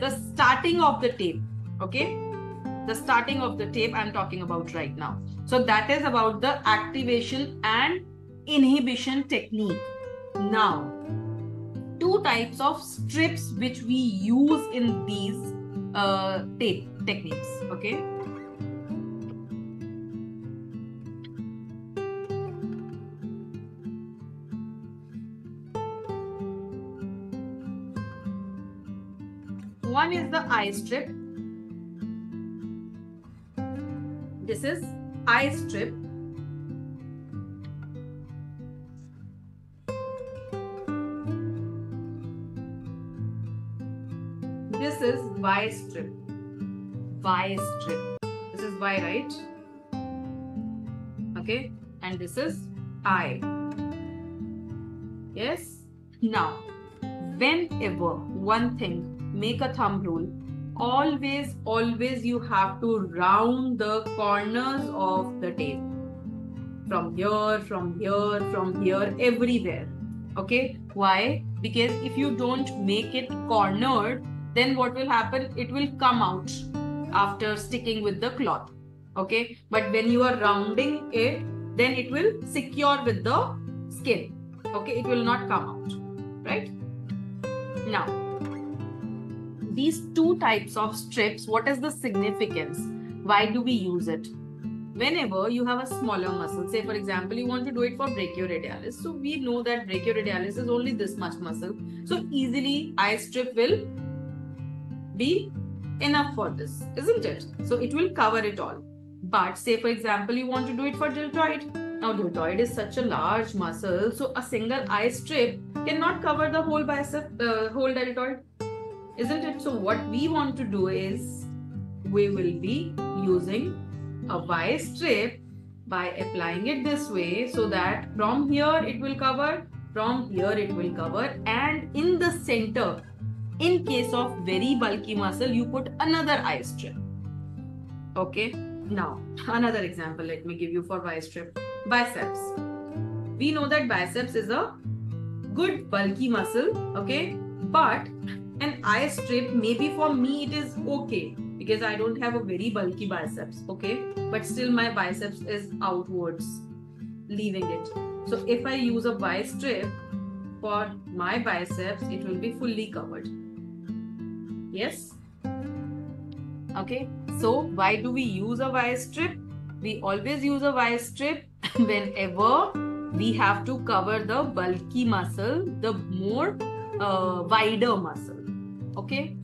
the starting of the tape. Okay, the starting of the tape I'm talking about right now. So that is about the activation and inhibition technique. Now, two types of strips which we use in these tape techniques. Okay, one is the eye strip. This is eye strip. This is Y strip. Y strip. This is Y, right? Okay, and this is I. Yes. Now, whenever one thing, make a thumb rule. Always you have to round the corners of the tape. From here, everywhere. Okay. Why? Because if you don't make it cornered, then what will happen? It will come out after sticking with the cloth. Okay. But when you are rounding it, then it will secure with the skin. Okay. It will not come out. Right? Now, these two types of strips, what is the significance? Why do we use it? Whenever you have a smaller muscle, say for example, you want to do it for brachioradialis. So we know that brachioradialis is only this much muscle. So easily eye strip will be enough for this, isn't it? So it will cover it all. But say for example, you want to do it for deltoid. Now deltoid is such a large muscle. So a single eye strip cannot cover the whole bicep, whole deltoid. Isn't it? So what we want to do is we will be using a Y strip by applying it this way, so that from here it will cover, from here it will cover, and in the center, in case of very bulky muscle, you put another eye strip. Okay. Now another example let me give you for Y strip. Biceps. We know that biceps is a good bulky muscle. Okay. But an eye strip, maybe for me it is okay because I don't have a very bulky biceps, okay, but still my biceps is outwards, leaving it. So if I use a Y strip for my biceps, it will be fully covered. Yes. Okay. So why do we use a Y strip? We always use a Y strip whenever we have to cover the bulky muscle, the more wider muscle. Okay.